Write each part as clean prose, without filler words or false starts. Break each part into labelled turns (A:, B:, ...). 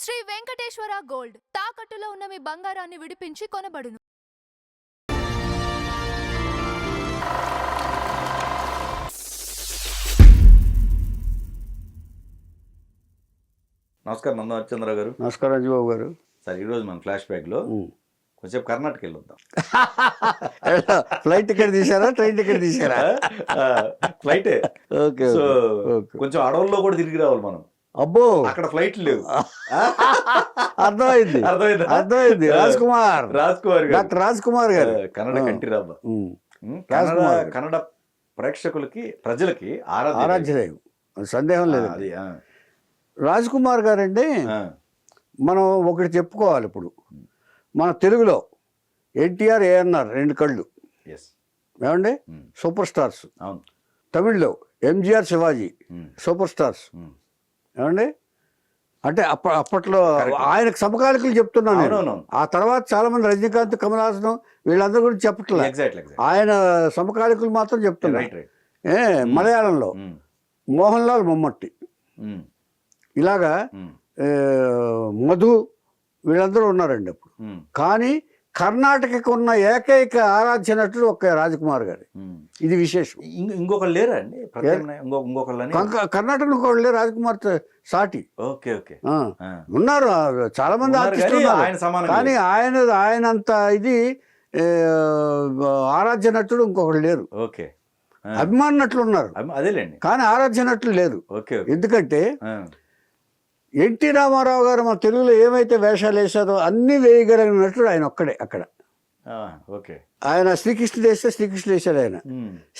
A: Shri Venkateswara gold తాకట్టులో ఉన్న మీ బంగారాన్ని విడిపించి కొనబడును.
B: నమస్కారం నంద హరిచంద్ర గారు.
C: నమస్కారం రాజబాబు గారు.
B: సార్ ఈరోజు మనం ఫ్లాష్ బ్యాక్లో కొంచెం కర్ణాటక వెళ్ళొద్దాం.
C: ఫ్లైట్ టికెట్ తీసారా, ట్రైన్ టికెట్ తీసారా?
B: ఫ్లైటే.
C: ఓకే.
B: సో కొంచెం అడవుల్లో కూడా తిరిగి రావాలి మనం.
C: అబ్బో,
B: అక్కడ ఫ్లైట్లు లేవు.
C: అర్థమైంది అర్థమైంది. రాజ్ కుమార్ గారు, డాక్టర్ రాజ్ కుమార్ గారు,
B: కన్నడ కంటి రాబ. కన్నడ ప్రేక్షకులకి, ప్రజలకి
C: ఆరాధ్యదైవం, సందేహం లేదు.
B: అది
C: రాజ్ కుమార్ గారు అండి. మనం ఒకటి చెప్పుకోవాలి. ఇప్పుడు మన తెలుగులో ఎన్టీఆర్, ఏఎన్ఆర్ రెండు కళ్ళు ఏమండి, సూపర్ స్టార్స్. తమిళ్లో ఎంజిఆర్, శివాజీ సూపర్ స్టార్స్ ఏమండి. అంటే అప్పట్లో ఆయనకు సమకాలికలు చెప్తున్నాను నేను. ఆ తర్వాత చాలా మంది రజనీకాంత్, కమల్ హాసన్ వీళ్ళందరి గురించి చెప్పట్లేదు. ఆయన సమకాలికలు మాత్రం చెప్తున్నారు. మలయాళంలో మోహన్ లాల్, మమ్మట్టి, ఇలాగా మధు వీళ్ళందరూ ఉన్నారండి అప్పుడు. కానీ కర్ణాటకకు ఉన్న ఏకైక ఆరాధ్య నటుడు ఒక్క రాజకుమార్ గారు. ఇది విశేషం.
B: ఇంకొకరు లేరా అండి?
C: కర్ణాటక ఇంకొకరు లేరు రాజకుమార్ సాటి. ఉన్నారు చాలా మంది ఆర్టిస్టులు ఉన్నారు, కానీ ఆయనంత ఇది ఆరాధ్య నటుడు ఇంకొకరు లేరు. అభిమాన నటులు ఉన్నారు, కానీ ఆరాధ్య నటులు లేరు. ఎందుకంటే ఎన్టీ రామారావు గారు మన తెలుగులో ఏమైతే వేషాలు వేశారో అన్ని వేయగలిగిన నటుడు ఆయన ఒక్కడే అక్కడ. ఆయన శ్రీకృష్ణుడు వేస్తే శ్రీకృష్ణుడు వేశాడు. ఆయన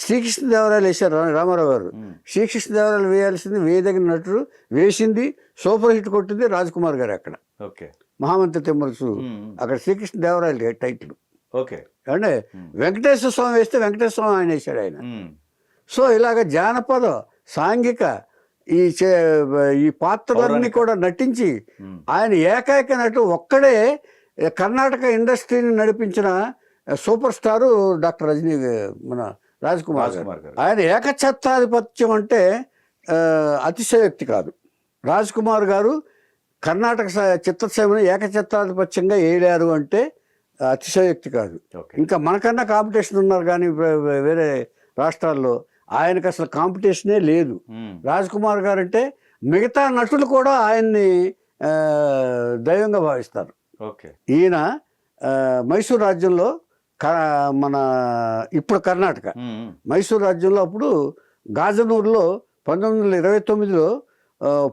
C: శ్రీకృష్ణదేవరాయలు వేశారు రామారావు గారు. శ్రీకృష్ణదేవరాయలు వేయాల్సింది వేయదగిన నటుడు, వేసింది సూపర్ హిట్ కొట్టింది రాజ్ కుమార్ గారు అక్కడ. మహామంత్రి తిమ్మరుసు అక్కడ శ్రీకృష్ణదేవరాయలు టైటిల్. అంటే వెంకటేశ్వర స్వామి వేస్తే వెంకటేశ్వర స్వామి ఆయన వేశాడు ఆయన. సో ఇలాగ జానపద, సాంఘిక ఈ పాత్రలన్నీ కూడా నటించి ఆయన ఏకైక నటు ఒక్కడే కర్ణాటక ఇండస్ట్రీని నడిపించిన సూపర్ స్టారు డాక్టర్ మన రాజ్ కుమార్ గారు. ఆయన ఏకఛత్రాధిపత్యం అంటే అతిశయోక్తి కాదు. రాజ్ కుమార్ గారు కర్ణాటక చిత్రసీమను ఏకఛత్రాధిపత్యంగా వేయలేరు అంటే అతిశయోక్తి కాదు. ఇంకా మనకన్నా కాంపిటీషన్ ఉన్నారు, కానీ వేరే రాష్ట్రాల్లో ఆయనకు అసలు కాంపిటీషనే లేదు. రాజ్ కుమార్ గారు అంటే మిగతా నటులు కూడా ఆయన్ని దైవంగా భావిస్తారు. ఈయన మైసూర్ రాజ్యంలో మన ఇప్పుడు కర్ణాటక మైసూర్ రాజ్యంలో అప్పుడు గాజనూరులో 1929లో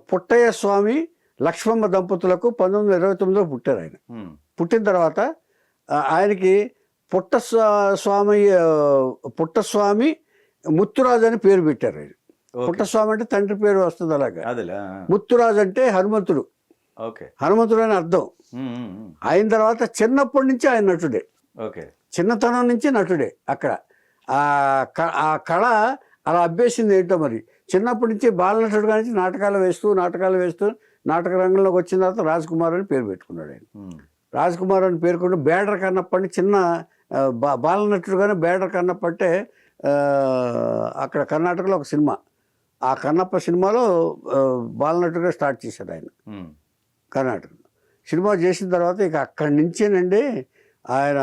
C: పుట్టయ్య స్వామి, లక్ష్మమ్మ దంపతులకు 1929లో పుట్టారు ఆయన. పుట్టిన తర్వాత ఆయనకి పుట్టస్వామి ముత్తురాజు అని పేరు పెట్టారు. ఆయన పుట్టస్వామి అంటే తండ్రి పేరు వస్తుంది. అలాగా ముత్తురాజు అంటే హనుమంతుడు, హనుమంతుడు అని అర్థం. అయిన తర్వాత చిన్నప్పటి నుంచి ఆయన నటుడే, చిన్నతనం నుంచి నటుడే. అక్కడ ఆ కళ అలా అభ్యసింది ఏంటో మరి. చిన్నప్పటి నుంచి బాలనటుడుగా నుంచి నాటకాలు వేస్తూ నాటక రంగంలోకి వచ్చిన తర్వాత రాజ్ కుమార్ అని పేరు పెట్టుకున్నాడు ఆయన. రాజ్ కుమార్ అని పేరుకుంటూ బేడర్ కన్నప్పటి చిన్న బాలనటుడుగానే బేడర్ కన్నప్పంటే అక్కడ కర్ణాటకలో ఒక సినిమా, ఆ కన్నప్ప సినిమాలో బాలనటుగా స్టార్ట్ చేశాడు ఆయన. కర్ణాటకలో సినిమా చేసిన తర్వాత ఇక అక్కడి నుంచేనండి ఆయన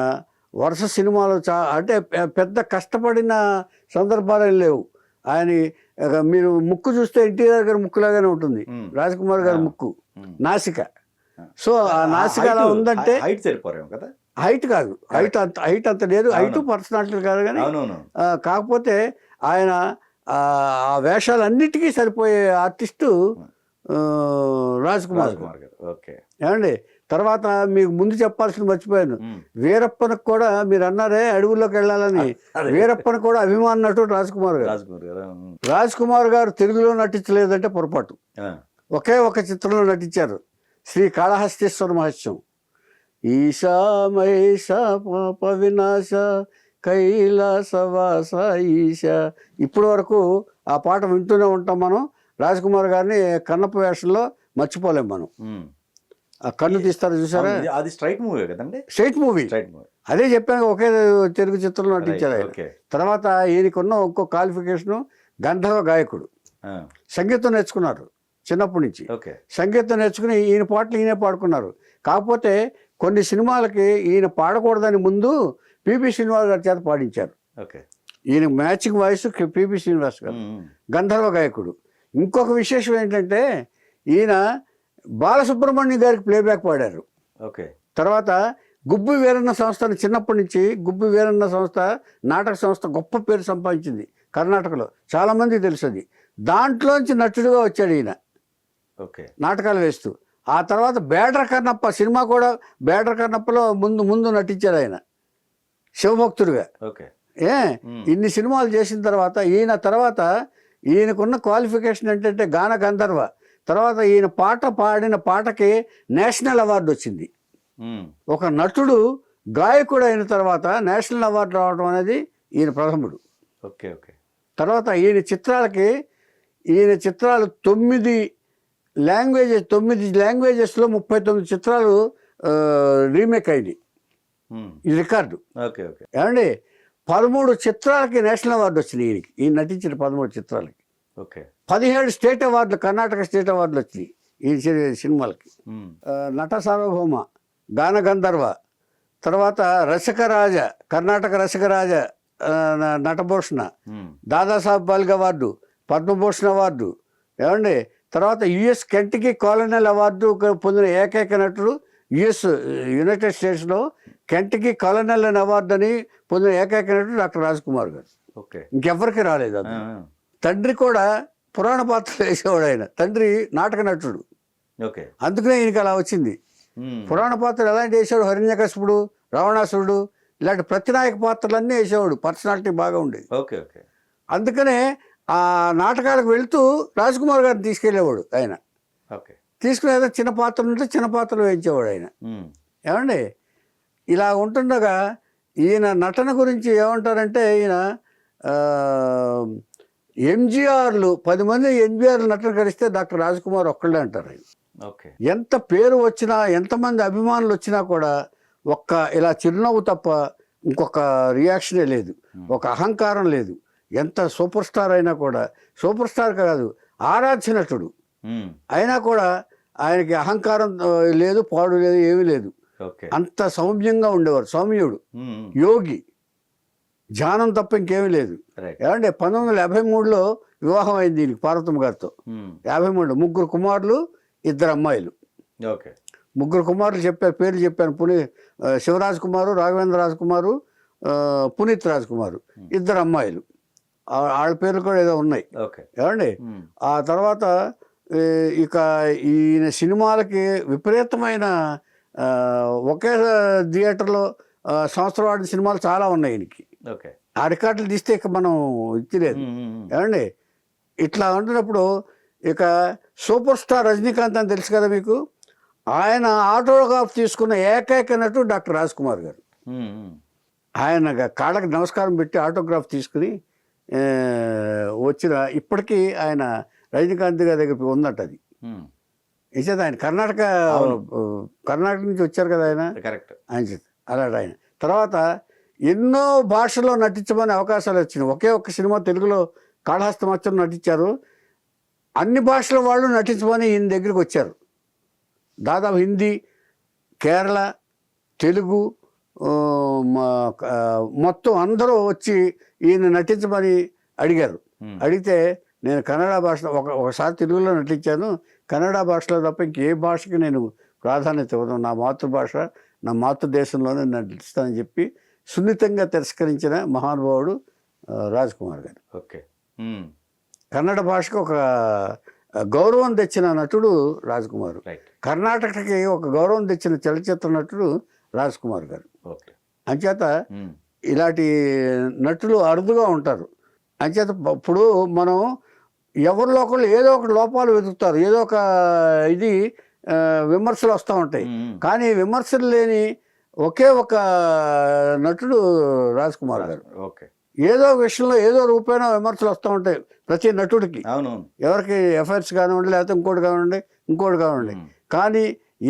C: వరుస సినిమాలు అంటే పెద్ద కష్టపడిన సందర్భాలు లేవు. ఆయన మీరు ముక్కు చూస్తే ఎన్టీఆర్ గారి ముక్కులాగానే ఉంటుంది, రాజ్ కుమార్ గారి ముక్కు, నాసిక. సో ఆ నాసిక అలా ఉందంటే హైట్ కాదు, హైట్ అంత లేదు, హైట్ పర్సనాలిటీ కాదు. కానీ కాకపోతే ఆయన ఆ వేషాలన్నిటికీ సరిపోయే ఆర్టిస్టు రాజ్ కుమార్ గారు. ఏమండి, తర్వాత మీకు ముందు చెప్పాల్సింది మర్చిపోయాను. వీరప్పనకు కూడా మీరు అన్నారే అడవుల్లోకి వెళ్ళాలని, వీరప్పన కూడా అభిమాన నటుడు రాజ్ కుమార్ గారు. రాజ్ కుమార్ గారు తెలుగులో నటించలేదంటే పొరపాటు. ఒకే ఒక చిత్రంలో నటించారు, శ్రీ కాళహస్తీశ్వర మహత్యం. ఈశా మహేశ పాప వినాశ కైలాసవాస ఈశ. ఇప్పటి వరకు ఆ పాట వింటూనే ఉంటాం మనం. రాజ్ కుమార్ గారిని కన్నప్ప వేషంలో మర్చిపోలేం మనం. ఆ కన్ను తీస్తారు చూసారా,
B: అది స్ట్రైట్ మూవీ కదండి.
C: Straight movie. అదే చెప్పాను, ఒకే తెలుగు చిత్రంలో నటించారు ఆయన. తర్వాత ఈయనకున్న ఇంకో క్వాలిఫికేషను గంధర్వ గాయకుడు, సంగీతం నేర్చుకున్నారు. చిన్నప్పటి నుంచి.
B: ఓకే.
C: సంగీతం నేర్చుకుని ఈయన పాటలు ఈయనే పాడుకున్నారు. కాకపోతే కొన్ని సినిమాలకి ఈయన పాడకూడదని ముందు పిబి శ్రీనివాస్ గారి చేత పాడించారు.
B: ఓకే.
C: ఈయన మ్యాచింగ్ వాయిస్ పిబి శ్రీనివాస్ గారు, గంధర్వ గాయకుడు. ఇంకొక విశేషం ఏంటంటే ఈయన బాలసుబ్రహ్మణ్యం గారికి ప్లేబ్యాక్ పాడారు.
B: ఓకే.
C: తర్వాత గుబ్బి వీరన్న సంస్థను చిన్నప్పటి నుంచి గుబ్బి వీరన్న సంస్థ నాటక సంస్థ గొప్ప పేరు సంపాదించింది కర్ణాటకలో, చాలామందికి తెలుసు అది. దాంట్లోంచి నటుడుగా వచ్చాడు ఈయన.
B: ఓకే.
C: నాటకాలు వేస్తూ. ఆ తర్వాత బేడర కన్నప్ప సినిమా కూడా బేడర కన్నప్పలో ముందు నటించాడు ఆయన శివభక్తుడిగా.
B: ఓకే.
C: ఇన్ని సినిమాలు చేసిన తర్వాత ఈయనకున్న క్వాలిఫికేషన్ ఏంటంటే గాన గంధర్వ. తర్వాత ఈయన పాట పాడిన పాటకి నేషనల్ అవార్డు వచ్చింది. ఒక నటుడు గాయకుడు అయిన తర్వాత నేషనల్ అవార్డు రావడం అనేది ఈయన ప్రథముడు.
B: ఓకే. ఓకే.
C: తర్వాత ఈయన చిత్రాలు 9 లాంగ్వేజెస్లో 39 చిత్రాలు రీమేక్ అయింది. ఈ రికార్డు.
B: ఓకే. ఓకే.
C: ఏమండి 13 చిత్రాలకి నేషనల్ అవార్డు వచ్చింది ఈయనకి. ఈయన నటించిన 13 చిత్రాలకి.
B: ఓకే.
C: 17 స్టేట్ అవార్డులు, కర్ణాటక స్టేట్ అవార్డులు వచ్చినాయి ఈ సినిమాలకి. నట సార్వభౌమ, గాన గంధర్వ, తర్వాత రసికరాజ, కర్ణాటక రసికరాజ నటభూషణ, దాదాసాహెబ్ ఫాల్కే అవార్డు, పద్మభూషణ్ అవార్డు. ఏమండి తర్వాత యుఎస్ కెంటకీ కాలనల్ అవార్డు పొందిన ఏకైక నటుడు యునైటెడ్ స్టేట్స్లో కెంటకీ కాలనల్ అనే అవార్డు అని పొందిన ఏకైక నటుడు డాక్టర్ రాజ్ కుమార్ గారు.
B: ఓకే.
C: ఇంకెవ్వరికి రాలేదు అది. తండ్రి కూడా పురాణ పాత్రలు వేసేవాడు ఆయన. తండ్రి నాటక నటుడు.
B: ఓకే. అందుకనే
C: ఈయనకి అలా వచ్చింది. పురాణ పాత్రలు ఎలాంటి వేసేవాడు, హిరణ్యకశిపుడు, రావణాసురుడు, ఇలాంటి ప్రతినాయక పాత్రలన్నీ వేసేవాడు. పర్సనాలిటీ బాగా ఉండేది.
B: ఓకే. ఓకే.
C: అందుకనే ఆ నాటకాలకు వెళుతూ రాజ్ కుమార్ గారిని తీసుకెళ్ళేవాడు ఆయన.
B: ఓకే.
C: తీసుకుని ఏదో చిన్న పాత్రలు ఉంటే చిన్న పాత్రలు వేయించేవాడు ఆయన. ఏమండి ఇలా ఉంటుండగా ఈయన నటన గురించి ఏమంటారంటే ఈయన ఎంజీఆర్లు 10 మంది ఎంజీఆర్లు నటన కలిస్తే డాక్టర్ రాజ్ కుమార్ ఒక్కళ్ళే అంటారు ఆయన.
B: ఓకే. ఎంత
C: పేరు వచ్చినా ఎంతమంది అభిమానులు వచ్చినా కూడా ఒక్క ఇలా చిరునవ్వు తప్ప ఇంకొక రియాక్షనే లేదు, ఒక అహంకారం లేదు. ఎంత సూపర్ స్టార్ అయినా కూడా, సూపర్ స్టార్ కాదు ఆరాధ్య నటుడు అయినా కూడా ఆయనకి అహంకారం లేదు, పాడు లేదు, ఏమీ లేదు. అంత సౌమ్యంగా ఉండేవారు. సౌమ్యుడు, యోగి, ధ్యానం తప్ప ఇంకేమీ లేదు. ఏమంటే 1953లో వివాహం అయింది దీనికి పార్వతమ్మ గారితో. 53 3 కుమారులు 2 అమ్మాయిలు.
B: ఓకే.
C: 3 కుమారులు పేర్లు చెప్పాను. శివరాజ్ కుమారు, రాఘవేంద్ర రాజ్ కుమారు, పునీత్ రాజ్ కుమారు, 2 అమ్మాయిలు. వాళ్ళ పేర్లు కూడా ఏదో ఉన్నాయి. ఏమండి ఆ తర్వాత ఇక ఈయన సినిమాలకి విపరీతమైన ఒకే థియేటర్లో సంవత్సరం ఆడిన సినిమాలు చాలా ఉన్నాయి ఈయనకి. ఆ రికార్డులు తీస్తే ఇక మనం ఇచ్చలేదు. ఏమండి ఇట్లా ఉంటున్నప్పుడు ఇక సూపర్ స్టార్ రజనీకాంత్ అని తెలుసు కదా మీకు. ఆయన ఆటోగ్రాఫ్ తీసుకున్న ఏకైక నటుడు డాక్టర్ రాజ్ కుమార్ గారు. ఆయన కాళ్ళకి నమస్కారం పెట్టి ఆటోగ్రాఫ్ తీసుకుని వచ్చిన ఇప్పటికీ ఆయన రజనీకాంత్ గారి దగ్గర ఉందట. అది ఇచ్చేది ఆయన కర్ణాటక నుంచి వచ్చారు కదా ఆయన. ఆయన చేత అలాంటి ఆయన. తర్వాత ఎన్నో భాషల్లో నటించమని అవకాశాలు వచ్చినాయి. ఒకే ఒక్క సినిమా తెలుగులో కాళహస్తమచ్చం నటించారు. అన్ని భాషల వాళ్ళు నటించమని ఈయన దగ్గరికి వచ్చారు. దాదాపు హిందీ, కేరళ, తెలుగు మొత్తం అందరూ వచ్చి ఈయన నటించమని అడిగారు. అడిగితే నేను కన్నడ భాషలో ఒకసారి తెలుగులో నటించాను, కన్నడ భాషలో తప్ప ఇంకే భాషకి నేను ప్రాధాన్యత ఇవ్వను, నా మాతృభాష నా మాతృదేశంలోనే నటిస్తానని చెప్పి సున్నితంగా తిరస్కరించిన మహానుభావుడు రాజ్ కుమార్ గారు.
B: ఓకే.
C: కన్నడ భాషకు ఒక గౌరవం తెచ్చిన నటుడు రాజ్ కుమార్. కర్ణాటకకి ఒక గౌరవం తెచ్చిన చలచిత్ర నటుడు రాజ్ కుమార్ గారు. అంచేత ఇలాంటి నటులు అరుదుగా ఉంటారు. అంచేత ఇప్పుడు మనం ఎవరిలో ఒకళ్ళు ఏదో ఒక లోపాలు వెతుకుతారు, ఏదో ఒక ఇది విమర్శలు వస్తూ ఉంటాయి. కానీ విమర్శలు లేని ఒకే ఒక నటుడు రాజ్ కుమార్ గారు. ఏదో విషయంలో ఏదో రూపేణ విమర్శలు వస్తూ ఉంటాయి ప్రతి నటుడికి. ఎవరికి ఎఫ్ఐఆర్స్ కానివ్వండి, లేకపోతే ఇంకోటి కానివ్వండి. కానీ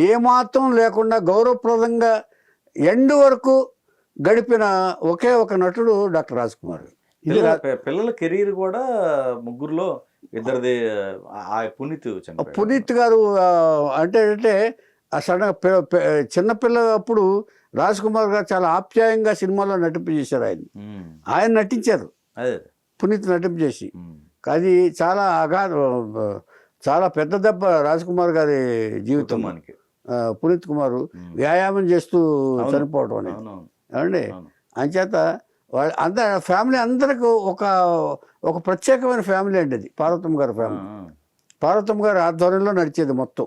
C: ఏమాత్రం లేకుండా గౌరవప్రదంగా ఎండ్ వరకు గడిపిన ఒకే ఒక నటుడు డాక్టర్ రాజ్ కుమార్.
B: పిల్లల కెరీర్ కూడా ముగ్గురులో ఇద్దరిది ఆ పునీత్ చనిపోయాడు.
C: పునీత్ గారు అంటే ఆ సడన్ చిన్నపిల్ల అప్పుడు రాజ్ కుమార్ గారు చాలా ఆప్యాయంగా సినిమాలో నటింపు చేశారు ఆయన. ఆయన నటించారు
B: అదే
C: పునీత్ నటింపు చేసి. అది చాలా చాలా పెద్ద దెబ్బ రాజ్ కుమార్ గారి జీవితం. పునీత్ కుమారు వ్యాయామం చేస్తూ చనిపోవడం అనేది ఏమండి. అంచేత వాళ్ళ ఫ్యామిలీ అందరికి ఒక ప్రత్యేకమైన ఫ్యామిలీ అండి అది పార్వతమ్మ గారి ఫ్యామిలీ. పార్వతమ్మ గారి ఆధ్వర్యంలో నడిచేది మొత్తం.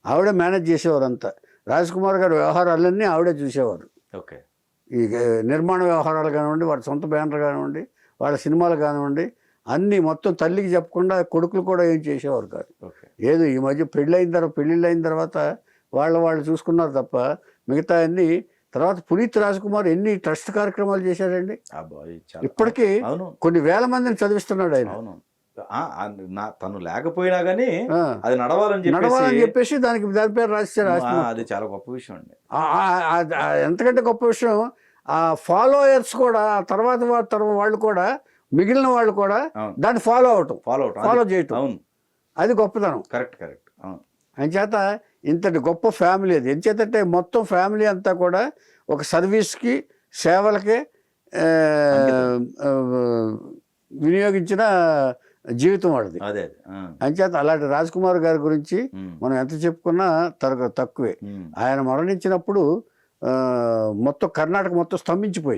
C: ఆవిడే మేనేజ్ చేసేవారు అంతా. రాజ్ కుమార్ గారి వ్యవహారాలన్నీ ఆవిడే చూసేవారు. ఈ నిర్మాణ వ్యవహారాలు కానివ్వండి, వాళ్ళ సొంత బ్యానర్ కానివ్వండి, వాళ్ళ సినిమాలు కానివ్వండి, అన్నీ మొత్తం తల్లికి చెప్పకుండా కొడుకులు కూడా ఏం చేసేవారు కాదు. ఏదో ఈ మధ్య పెళ్ళిళ్ళు అయిన తర్వాత వాళ్ళు చూసుకున్నారు తప్ప మిగతా అన్నీ. తర్వాత పునీత్ రాజ్ కుమార్ ఎన్ని ట్రస్ట్ కార్యక్రమాలు చేశాడండి. ఇప్పటికీ కొన్ని వేల మందిని చదివిస్తున్నాడు ఆయన.
B: తను లేకపోయినా కానీ అది నడవాలని
C: చెప్పేసి దాని పేరు రాశారు.
B: అది చాలా గొప్ప విషయం అండి.
C: ఎంతకంటే గొప్ప విషయం, ఆ ఫాలోయర్స్ కూడా తర్వాత వాళ్ళు కూడా, మిగిలిన వాళ్ళు కూడా దాన్ని ఫాలో చేయటం, అది గొప్పతనం.
B: కరెక్ట్.
C: అంచేత ఇంతటి గొప్ప ఫ్యామిలీ అది. ఎంచేతంటే మొత్తం ఫ్యామిలీ అంతా కూడా ఒక సర్వీస్కి, సేవలకి వినియోగించిన జీవితం వాడిది. అంచేత అలాంటి రాజ్ కుమార్ గారి గురించి మనం ఎంత చెప్పుకున్నా తక్కువే. ఆయన మరణించినప్పుడు మొత్తం కర్ణాటక మొత్తం స్తంభించిపోయింది.